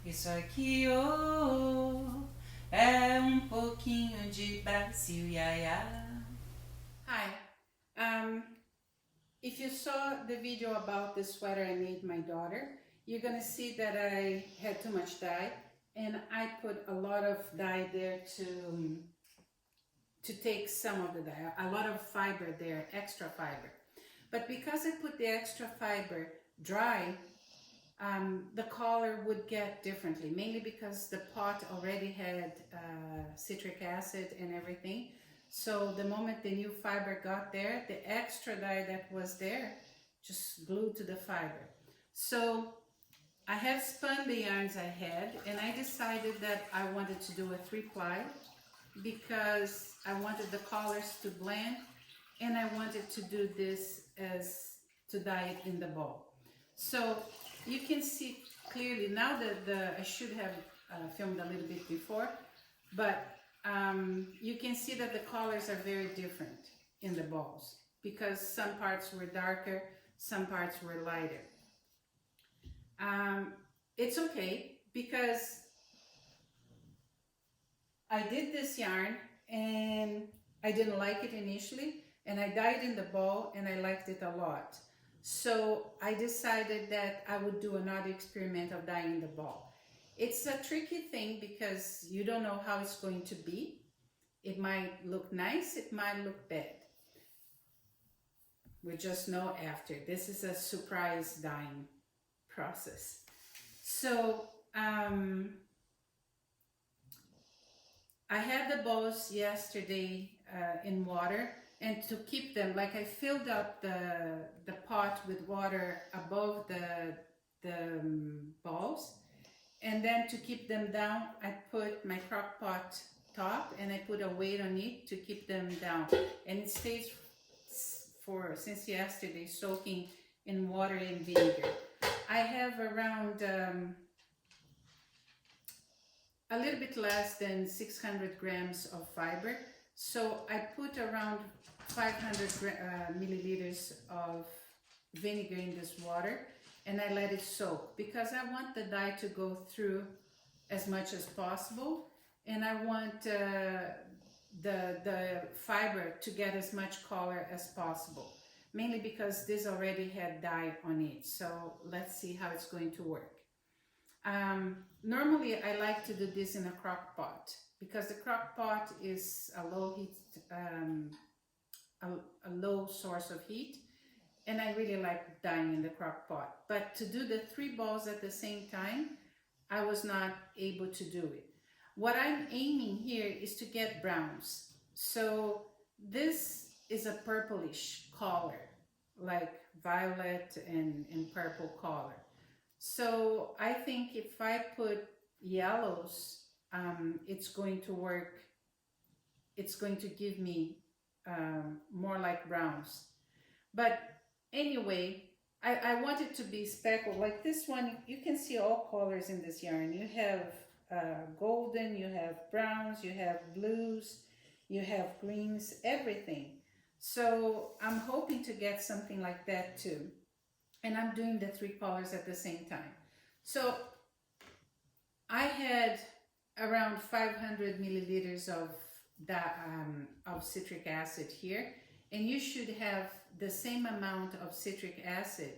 Isso aqui, oh, é pouquinho de Brasil, iaia. Hi. If you saw the video about the sweater I made my daughter, you're gonna see that I had too much dye, and I put a lot of dye there to take some of the dye, a lot of fiber there, extra fiber. But because I put the extra fiber dry, the color would get differently, mainly because the pot already had citric acid and everything. So the moment the new fiber got there, the extra dye that was there just glued to the fiber. So I have spun the yarns I had, and I decided that I wanted to do a 3-ply because I wanted the colors to blend, and I wanted to do this as to dye it in the bowl. So you can see clearly now that I should have filmed a little bit before, but you can see that the colors are very different in the balls because some parts were darker, some parts were lighter. It's okay because I did this yarn and I didn't like it initially, and I dyed in the ball and I liked it a lot. So I decided that I would do another experiment of dyeing the ball. It's a tricky thing because you don't know how it's going to be. It might look nice, it might look bad. We just know after. This is a surprise dyeing process. So I had the balls yesterday in water, and to keep them, like I filled up the pot with water above the balls, and then to keep them down, I put my crock pot top and I put a weight on it to keep them down, and it stays since yesterday soaking in water and vinegar. I have around a little bit less than 600 grams of fiber, so I put around 500 milliliters of vinegar in this water, and I let it soak because I want the dye to go through as much as possible, and I want the fiber to get as much color as possible, mainly because this already had dye on it. So let's see how it's going to work. Normally I like to do this in a crock pot because the crock pot is a low heat, a low source of heat, and I really like dyeing in the crock pot. But to do the 3 balls at the same time, I was not able to do it. What I'm aiming here is to get browns. So this is a purplish color, like violet and purple color. So I think if I put yellows, it's going to work. It's going to give me more like browns. But anyway, I want it to be speckled. Like this one, you can see all colors in this yarn. You have golden, you have browns, you have blues, you have greens, everything. So I'm hoping to get something like that too. And I'm doing the 3 colors at the same time. So I had around 500 milliliters of citric acid here, and you should have the same amount of citric acid,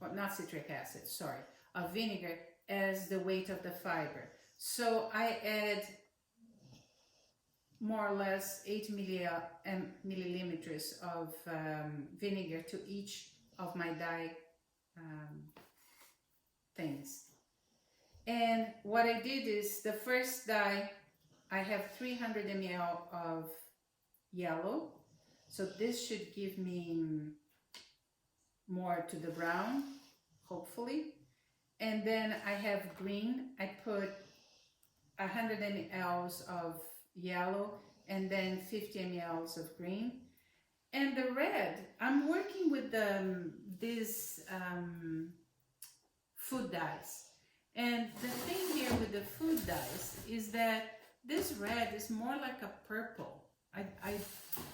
or not citric acid, sorry, of vinegar as the weight of the fiber. So I add more or less 8 milliliters of vinegar to each of my dye things. And what I did is the first dye, I have 300 ml of yellow, so this should give me more to the brown, hopefully. And then I have green. I put 100 ml of yellow and then 50 ml of green. And the red, I'm working with these food dyes. And the thing here with the food dyes is that this red is more like a purple. I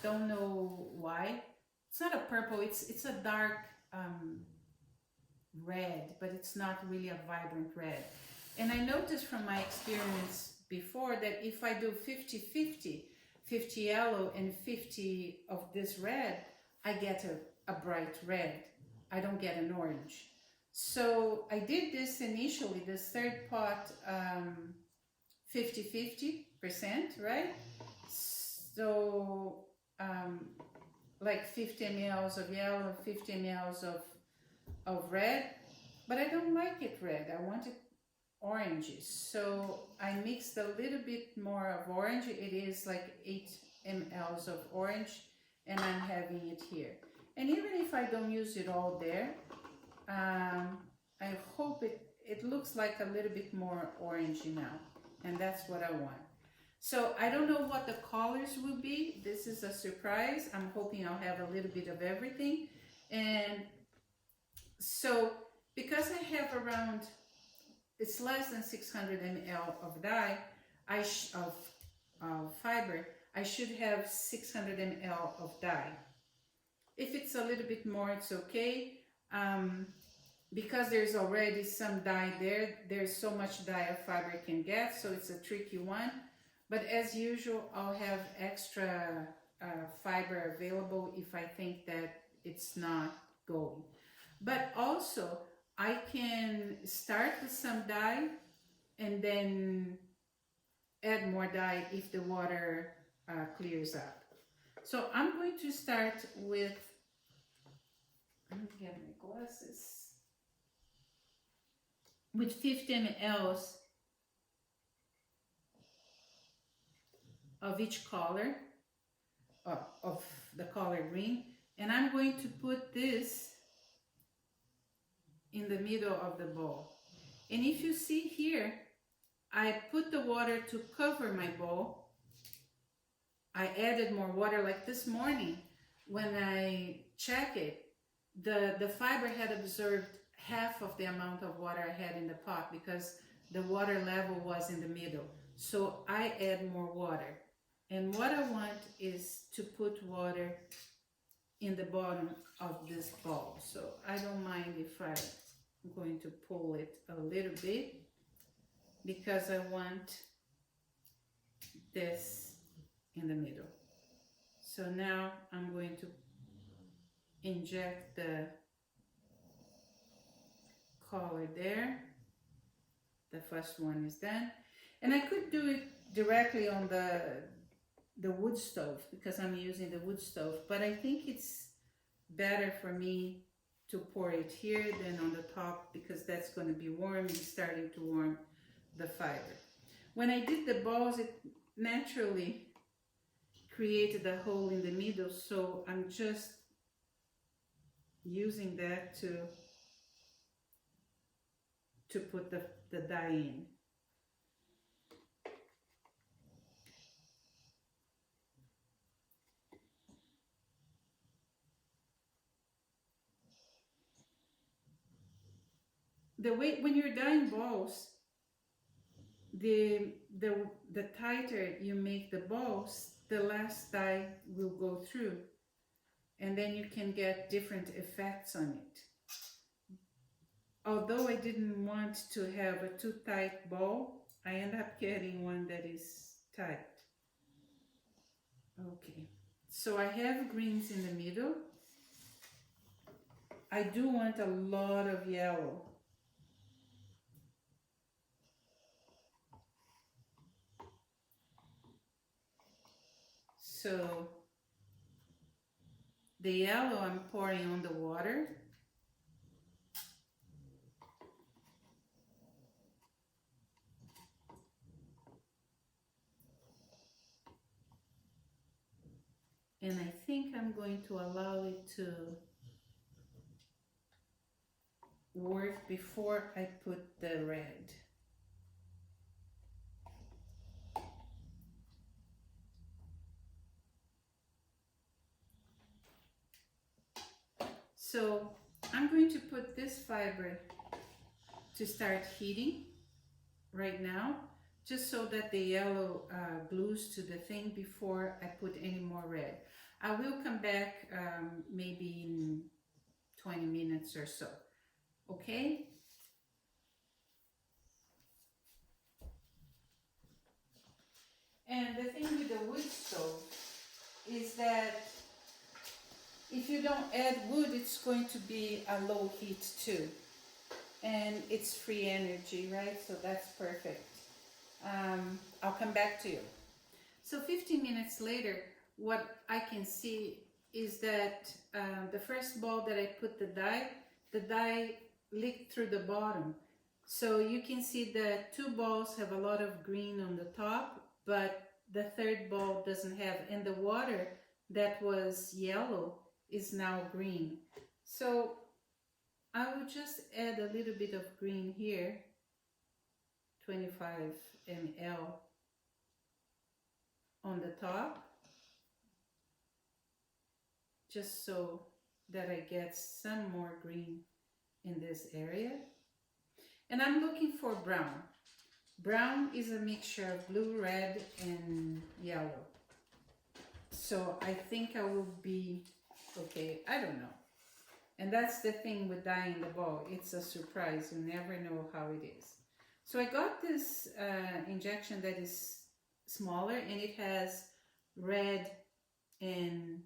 don't know why. It's not a purple, it's a dark red, but it's not really a vibrant red. And I noticed from my experience before that if I do 50-50, 50 yellow and 50 of this red, I get a bright red. I don't get an orange. So I did this initially, this third pot, 50-50%, right? So like 50 mLs of yellow, 50 mLs of red, but I don't like it red. I want it oranges. So I mixed a little bit more of orange. It is like 8 mLs of orange, and I'm having it here. And even if I don't use it all there, I hope it looks like a little bit more orangey now, and that's what I want. So I don't know what the colors will be. This is a surprise. I'm hoping I'll have a little bit of everything. And so because I have around, it's less than 600 ml of dye, of fiber, I should have 600 ml of dye. If it's a little bit more, it's okay. Because there's already some dye there, there's so much dye a fiber can get, so it's a tricky one. But as usual, I'll have extra fiber available if I think that it's not going. But also, I can start with some dye and then add more dye if the water clears up. So I'm going to start with, let me get my glasses, with 50 mLs of each color, of the color green, and I'm going to put this in the middle of the bowl. And if you see here, I put the water to cover my bowl. I added more water, like this morning when I check it, the fiber had absorbed half of the amount of water I had in the pot because the water level was in the middle. So I add more water. And what I want is to put water in the bottom of this bowl. So I don't mind if I'm going to pull it a little bit because I want this in the middle. So now I'm going to inject the color there. The first one is done. And I could do it directly on the wood stove because I'm using the wood stove, but I think it's better for me to pour it here than on the top because that's going to be warm and starting to warm the fiber. When I did the balls, it naturally created a hole in the middle, so I'm just using that to put the dye in. The way when you're dyeing balls, the tighter you make the balls, the less dye will go through, and then you can get different effects on it. Although I didn't want to have a too tight ball, I end up getting one that is tight. Okay, so I have greens in the middle. I do want a lot of yellow. So the yellow I'm pouring on the water. And I think I'm going to allow it to work before I put the red. So I'm going to put this fiber to start heating right now, just so that the yellow glues to the thing before I put any more red. I will come back maybe in 20 minutes or so, okay? And the thing with the wood stove is that if you don't add wood, it's going to be a low heat too. And it's free energy, right? So that's perfect. I'll come back to you. So 15 minutes later, what I can see is that the first ball that I put the dye leaked through the bottom. So you can see the two balls have a lot of green on the top, but the third ball doesn't have, and the water that was yellow is now green. So I will just add a little bit of green here, 25 ml on the top, just so that I get some more green in this area. And I'm looking for brown. Brown is a mixture of blue, red, and yellow. So I think I will be okay. I don't know. And that's the thing with dyeing the ball. It's a surprise. You never know how it is. So I got this injection that is smaller, and it has red and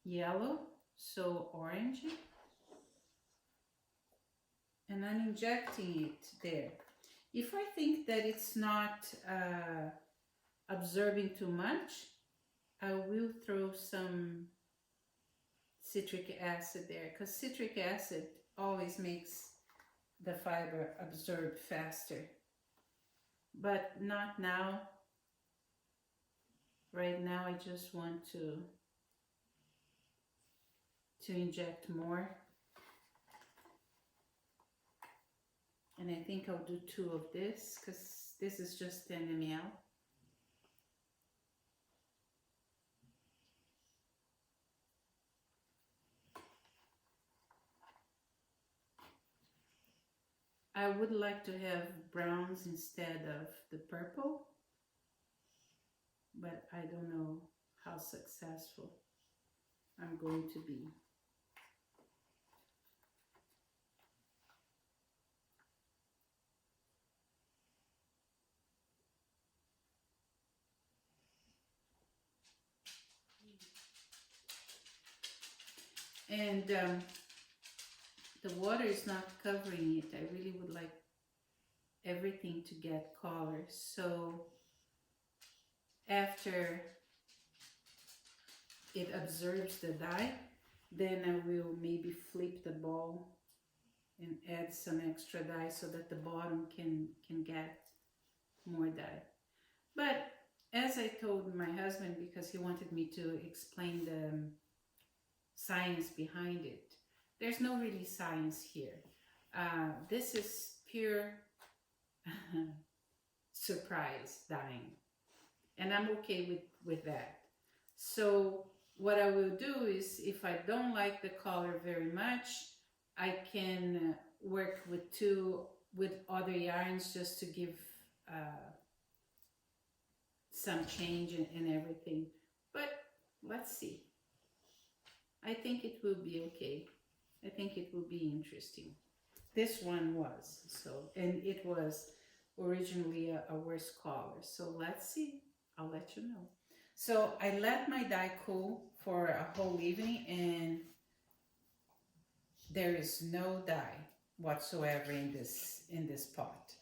yellow, so orangey. And I'm injecting it there. If I think that it's not absorbing too much, I will throw some citric acid there, because citric acid always makes the fiber absorb faster. But not now. Right now I just want to inject more. And I think I'll do 2 of this, because this is just 10 ml. I would like to have browns instead of the purple, but I don't know how successful I'm going to be. And the water is not covering it. I really would like everything to get color. So after it absorbs the dye, then I will maybe flip the ball and add some extra dye so that the bottom can get more dye. But as I told my husband, because he wanted me to explain the science behind it, there's no really science here. This is pure surprise dyeing, and I'm okay with that. So what I will do is, if I don't like the color very much, I can work with other yarns just to give some change and everything. But let's see. I think it will be okay. I think it will be interesting. This one was, so, and it was originally a worse color. So let's see. I'll let you know. So I let my dye cool for a whole evening, and there is no dye whatsoever in this pot.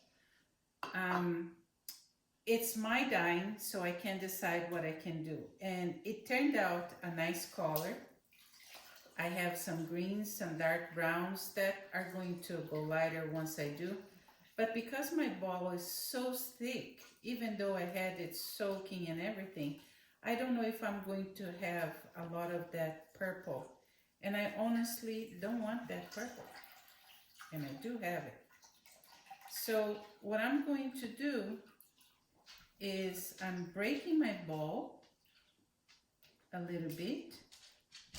It's my dyeing, so I can decide what I can do. And it turned out a nice color. I have some greens, some dark browns that are going to go lighter once I do. But because my ball is so thick, even though I had it soaking and everything, I don't know if I'm going to have a lot of that purple. And I honestly don't want that purple. And I do have it. So what I'm going to do is I'm breaking my ball a little bit,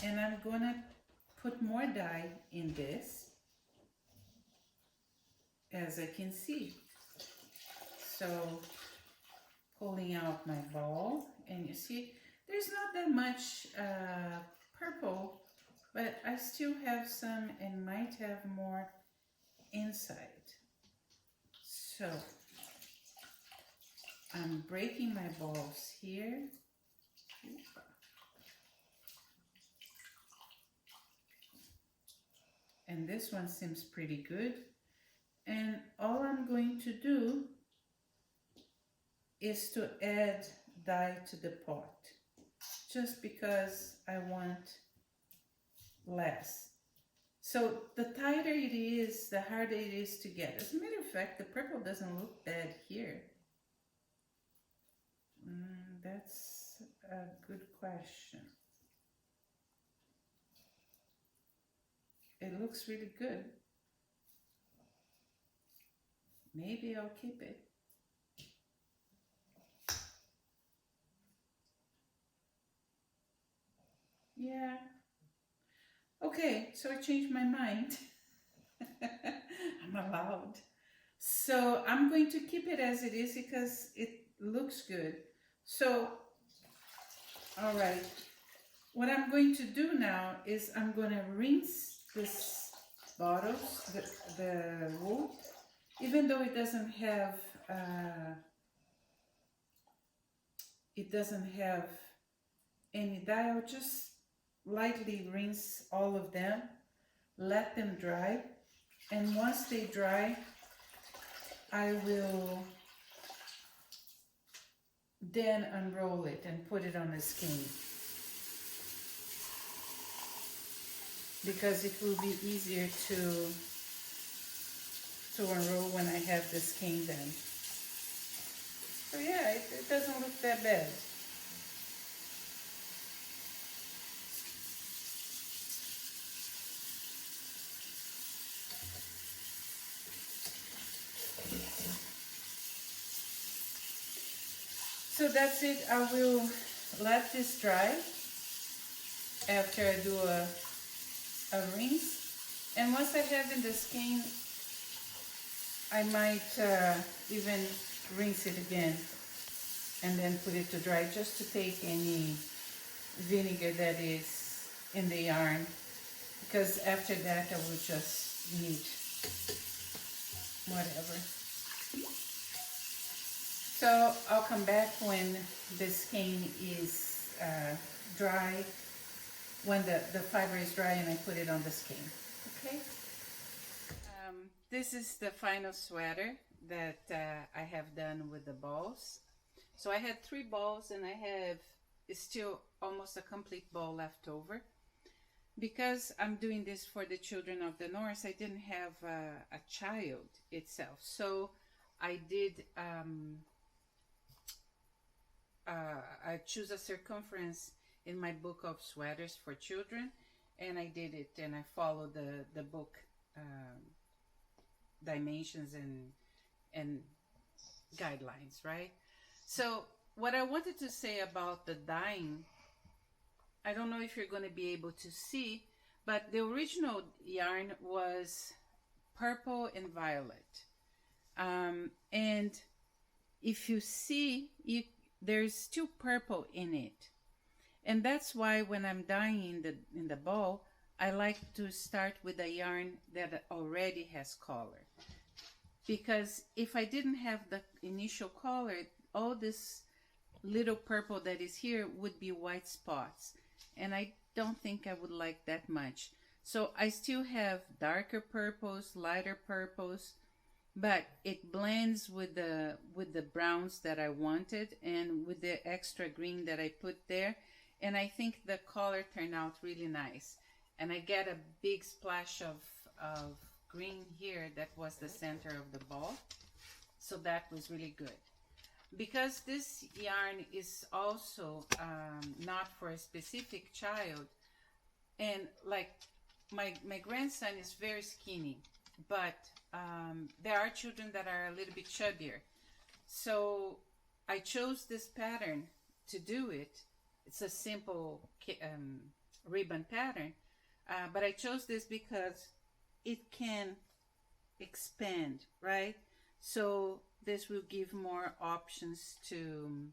and I'm gonna put more dye in this, as I can see. So pulling out my ball, and you see there's not that much purple, but I still have some and might have more inside. So I'm breaking my balls here. And this one seems pretty good. And all I'm going to do is to add dye to the pot, just because I want less. So the tighter it is, the harder it is to get. As a matter of fact, the purple doesn't look bad here. That's a good question. It looks really good. Maybe I'll keep it. Yeah. Okay, so I changed my mind. I'm allowed. So I'm going to keep it as it is because it looks good. So, all right. What I'm going to do now is I'm going to rinse this bottle, the wool, even though it doesn't have any dye. I'll just lightly rinse all of them, let them dry, and once they dry, I will then unroll it and put it on the skein, because it will be easier to unroll when I have the skein done. So yeah, it doesn't look that bad. So that's it. I will let this dry after I do a rinse. And once I have in the skein, I might even rinse it again and then put it to dry, just to take any vinegar that is in the yarn, because after that I will just need whatever. So I'll come back when the skein is dry, when the fiber is dry, and I put it on the skein. Okay. This is the final sweater that I have done with the balls. So I had 3 balls, and I have still almost a complete ball left over. Because I'm doing this for the children of the North, I didn't have a child itself. So I did, I choose a circumference in my book of sweaters for children, and I did it, and I followed the book dimensions and guidelines, right? So what I wanted to say about the dyeing, I don't know if you're going to be able to see, but the original yarn was purple and violet. And if you see, there's still purple in it. And that's why when I'm dyeing in the ball, I like to start with a yarn that already has color. Because if I didn't have the initial color, all this little purple that is here would be white spots. And I don't think I would like that much. So I still have darker purples, lighter purples, but it blends with the browns that I wanted and with the extra green that I put there. And I think the color turned out really nice. And I get a big splash of green here that was the center of the ball. So that was really good. Because this yarn is also not for a specific child, and like my grandson is very skinny, but there are children that are a little bit chubbier. So I chose this pattern to do it. It's a simple ribbon pattern, but I chose this because it can expand, right? So this will give more options to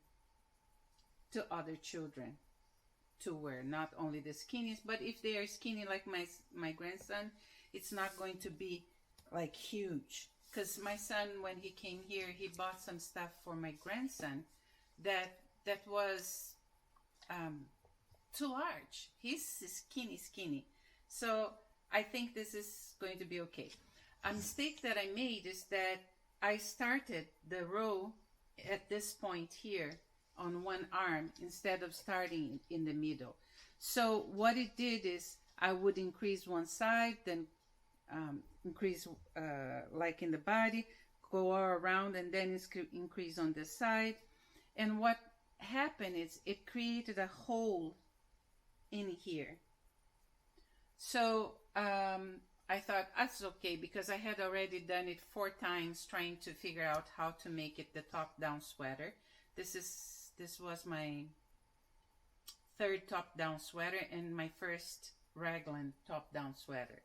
other children to wear, not only the skinnies, but if they are skinny like my grandson, it's not going to be like huge, because my son, when he came here, he bought some stuff for my grandson that was too large. He's skinny. So I think this is going to be okay. A mistake that I made is that I started the row at this point here on one arm instead of starting in the middle. So what it did is I would increase one side, then increase like in the body, go all around, and then increase on this side. And what happened is it created a hole in here. So I thought that's okay, because I had already done it 4 times trying to figure out how to make it the top-down sweater. This was my 3rd top-down sweater and my first raglan top-down sweater.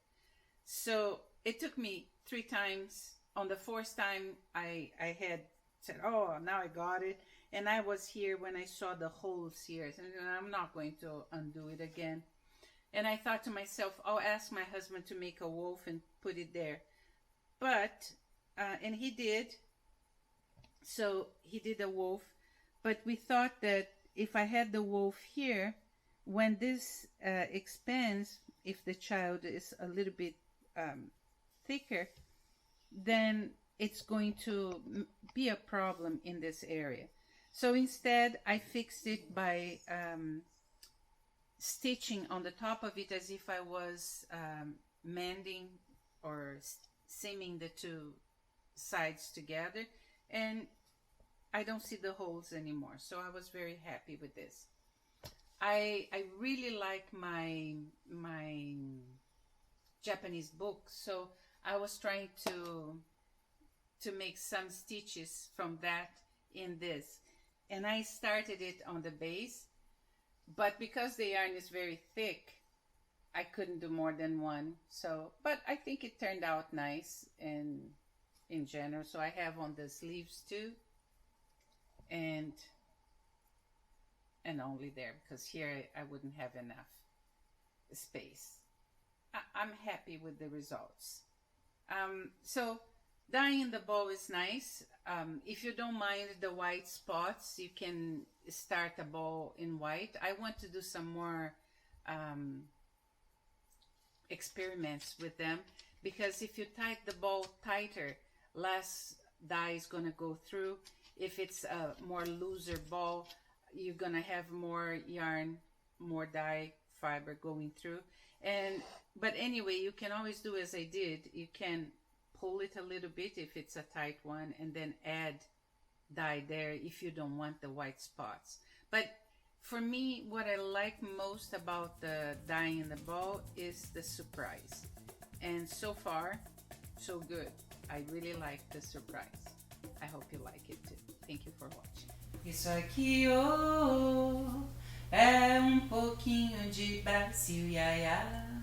So it took me 3 times. On the 4th time, I had said, oh, now I got it. And I was here when I saw the holes here. And I'm not going to undo it again. And I thought to myself, I'll ask my husband to make a wolf and put it there. But, and he did. So he did a wolf. But we thought that if I had the wolf here, when this expands, if the child is a little bit thicker, then it's going to be a problem in this area. So instead, I fixed it by stitching on the top of it as if I was mending or seaming the 2 sides together, and I don't see the holes anymore. So I was very happy with this. I really like my Japanese book, so I was trying to make some stitches from that in this, and I started it on the base, but because the yarn is very thick, I couldn't do more than 1. So, but I think it turned out nice and in general. So I have on the sleeves too, and only there, because here I wouldn't have enough space. I'm happy with the results. So dyeing the bow is nice. If you don't mind the white spots, you can start a bow in white. I want to do some more experiments with them, because if you tie the bow tighter, less dye is going to go through. If it's a more looser bow, you're going to have more yarn, more dye fiber going through. But anyway, you can always do as I did. You can pull it a little bit if it's a tight one, and then add dye there if you don't want the white spots. But for me, what I like most about the dyeing in the bow is the surprise. And so far, so good. I really like the surprise. I hope you like it too. Thank you for watching. Isso aqui, oh, é pouquinho de Brasil, iaiá.